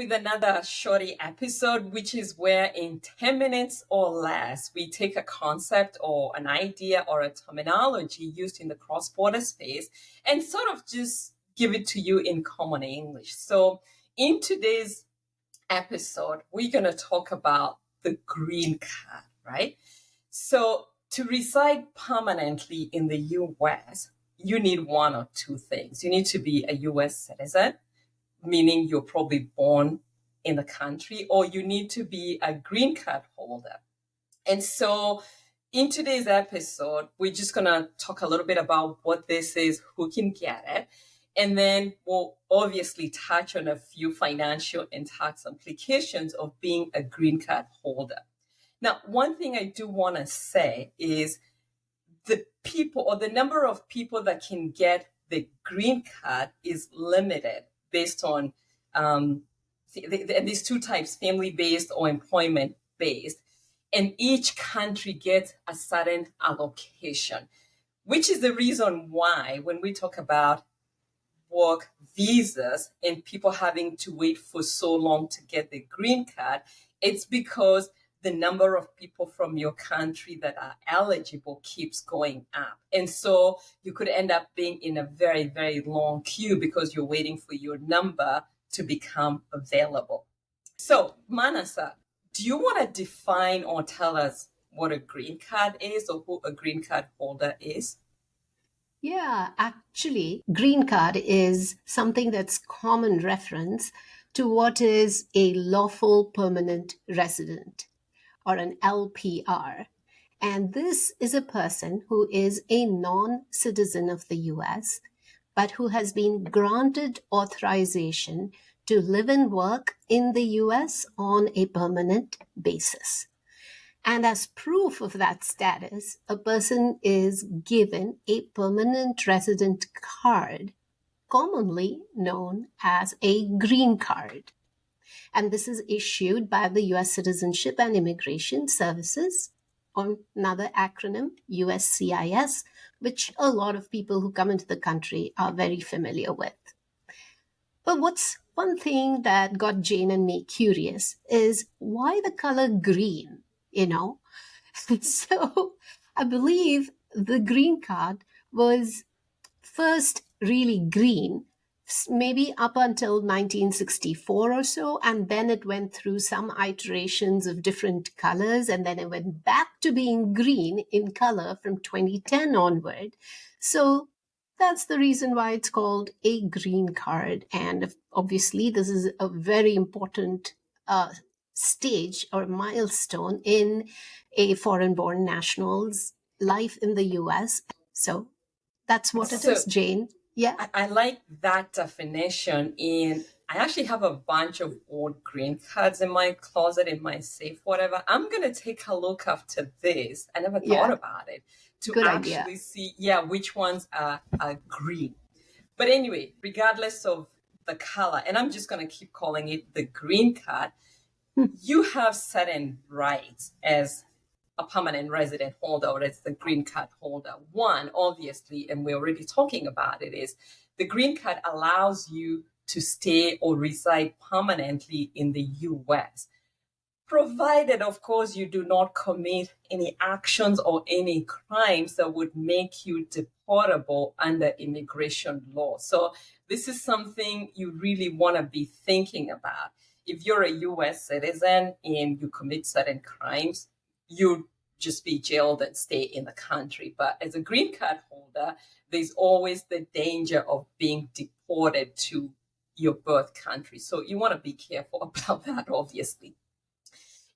with another shorty episode, which is where in 10 minutes or less, we take a concept or an idea or a terminology used in the cross-border space and sort of just give it to you in common English. So in today's episode, we're going to talk about the green card, right? So to reside permanently in the US, you need one or two things. You need to be a US citizen, meaning you're probably born in the country, or you need to be a green card holder. And so in today's episode, we're just going to talk a little bit about what this is, who can get it. And then we'll obviously touch on a few financial and tax implications of being a green card holder. Now, one thing I do want to say is the people or the number of people that can get the green card is limited based on these two types, family-based or employment-based. And each country gets a certain allocation, which is the reason why when we talk about work visas and people having to wait for so long to get the green card, it's because the number of people from your country that are eligible keeps going up. And so you could end up being in a very, very long queue because you're waiting for your number to become available. So, Manasa, do you want to define or tell us what a green card is or who a green card holder is? Yeah, actually, green card is something that's common reference to what is a lawful permanent resident or an LPR. And this is a person who is a non-citizen of the US, but who has been granted authorization to live and work in the US on a permanent basis. And as proof of that status, a person is given a permanent resident card, commonly known as a green card. And this is issued by the US Citizenship and Immigration Services, or another acronym, USCIS, which a lot of people who come into the country are very familiar with. But what's one thing that got Jane and me curious is why the color green, So I believe the green card was first really green, maybe up until 1964 or so, and then it went through some iterations of different colors, and then it went back to being green in color from 2010 onward. So that's the reason why it's called a green card. And obviously, this is a very important stage or milestone in a foreign-born national's life in the US. So that's what it is, Jane. Yeah. I like that definition. And I actually have a bunch of old green cards in my closet, in my safe, whatever. I'm going to take a look after this. I never thought about it to Good actually idea. see, which ones are green. But anyway, regardless of the color, and I'm just going to keep calling it the green card, you have certain rights as a permanent resident holder or as the green card holder. One, obviously, and we're already talking about it, is the green card allows you to stay or reside permanently in the US, provided, of course, you do not commit any actions or any crimes that would make you deportable under immigration law. So this is something you really want to be thinking about. If you're a US citizen and you commit certain crimes, you just be jailed and stay in the country. But as a green card holder, there's always the danger of being deported to your birth country. So you want to be careful about that, obviously.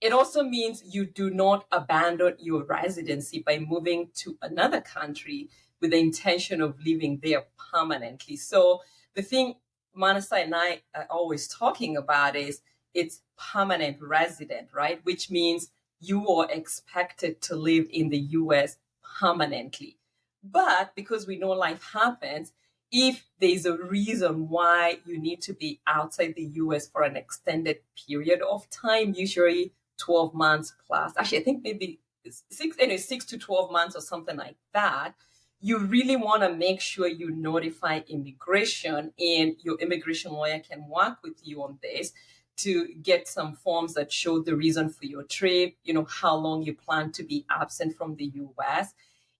It also means you do not abandon your residency by moving to another country with the intention of living there permanently. So the thing Manasa and I are always talking about is it's permanent resident, right? Which means you are expected to live in the US permanently. But because we know life happens, if there's a reason why you need to be outside the US for an extended period of time, usually 12 months plus, actually, I think maybe 6 to 12 months or something like that, you really want to make sure you notify immigration, and your immigration lawyer can work with you on this to get some forms that show the reason for your trip, how long you plan to be absent from the US,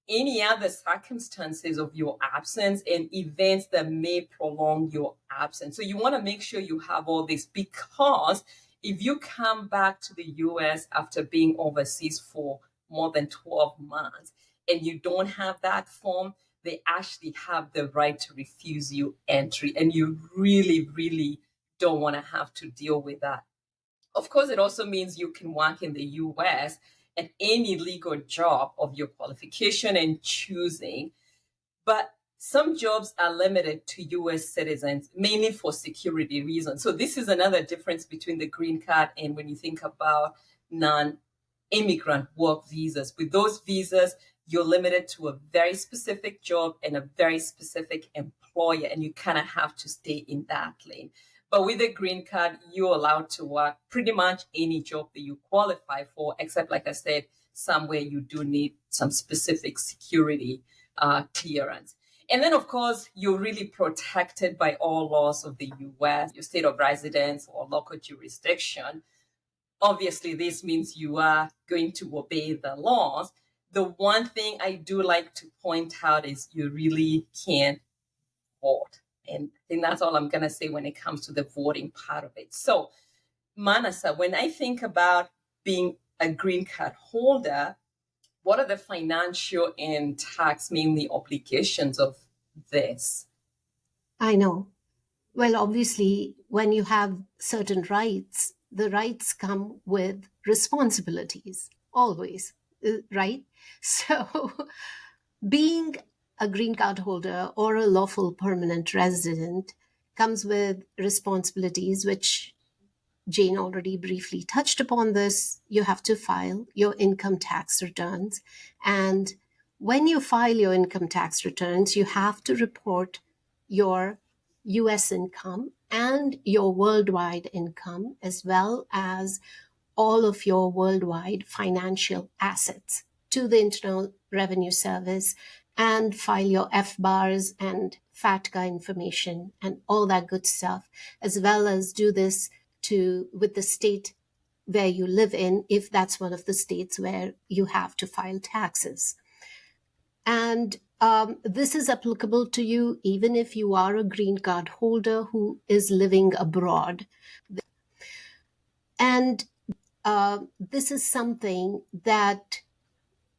any other circumstances of your absence, and events that may prolong your absence. So you want to make sure you have all this, because if you come back to the US after being overseas for more than 12 months and you don't have that form, they actually have the right to refuse you entry. And you really, really don't want to have to deal with that. Of course, it also means you can work in the US at any legal job of your qualification and choosing. But some jobs are limited to US citizens, mainly for security reasons. So this is another difference between the green card and when you think about non-immigrant work visas. With those visas, you're limited to a very specific job and a very specific employer, and you kind of have to stay in that lane. But with a green card, you're allowed to work pretty much any job that you qualify for, except, like I said, somewhere you do need some specific security clearance. And then, of course, you're really protected by all laws of the US, your state of residence or local jurisdiction. Obviously, this means you are going to obey the laws. The one thing I do like to point out is you really can't vote. And I think that's all I'm going to say when it comes to the voting part of it. So, Manasa, when I think about being a green card holder, what are the financial and tax, mainly, obligations of this? I know. Well, obviously, when you have certain rights, the rights come with responsibilities, always, right? So, being a green card holder or a lawful permanent resident comes with responsibilities, which Jane already briefly touched upon this. You have to file your income tax returns. And when you file your income tax returns, you have to report your US income and your worldwide income, as well as all of your worldwide financial assets to the Internal Revenue Service, and file your FBARs and FATCA information and all that good stuff, as well as do this with the state where you live in, if that's one of the states where you have to file taxes. And this is applicable to you even if you are a green card holder who is living abroad. And this is something that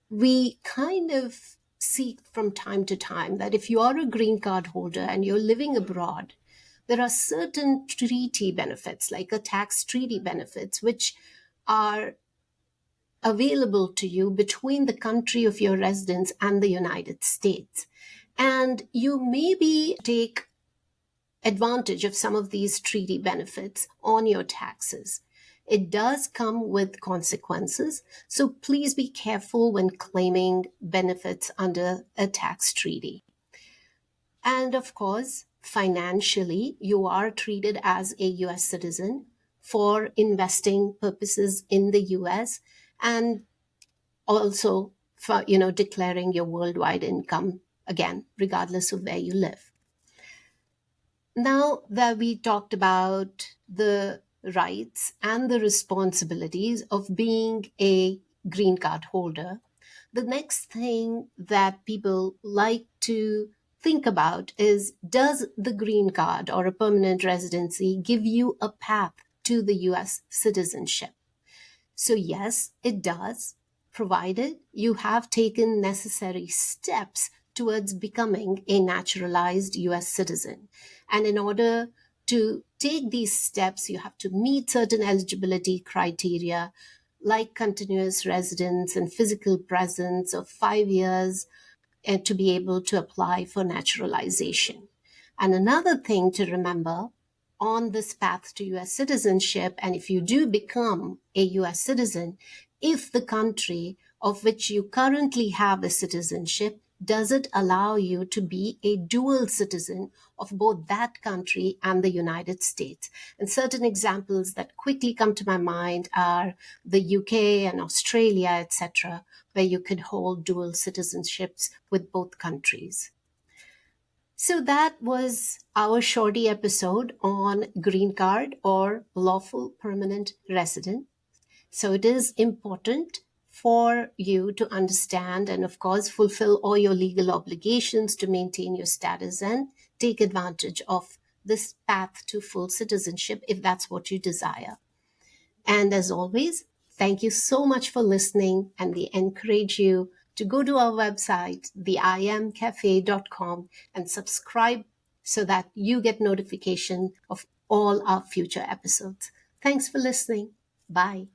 we kind of see from time to time, that if you are a green card holder and you're living abroad, there are certain treaty benefits, like a tax treaty benefits, which are available to you between the country of your residence and the United States. And you maybe take advantage of some of these treaty benefits on your taxes. It does come with consequences, so please be careful when claiming benefits under a tax treaty. And of course, financially, you are treated as a US citizen for investing purposes in the US, and also for, declaring your worldwide income, again, regardless of where you live. Now that we talked about the rights and the responsibilities of being a green card holder, the next thing that people like to think about is, does the green card or a permanent residency give you a path to the US citizenship? So yes, it does, provided you have taken necessary steps towards becoming a naturalized US citizen. And in order to take these steps, you have to meet certain eligibility criteria, like continuous residence and physical presence of 5 years, and to be able to apply for naturalization. And another thing to remember on this path to US citizenship, and if you do become a US citizen, if the country of which you currently have a citizenship, does it allow you to be a dual citizen of both that country and the United States? And certain examples that quickly come to my mind are the UK and Australia, etc., where you could hold dual citizenships with both countries. So that was our shorty episode on green card or lawful permanent resident. So it is important for you to understand and, of course, fulfill all your legal obligations to maintain your status and take advantage of this path to full citizenship if that's what you desire. And as always, thank you so much for listening, and we encourage you to go to our website, theimcafe.com, and subscribe so that you get notification of all our future episodes. Thanks for listening. Bye.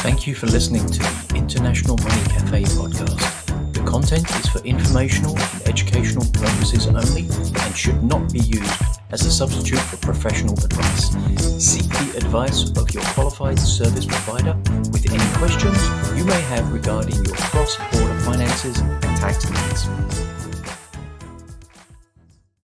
Thank you for listening to the International Money Cafe podcast. The content is for informational and educational purposes only and should not be used as a substitute for professional advice. Seek the advice of your qualified service provider with any questions you may have regarding your cross-border finances and tax needs.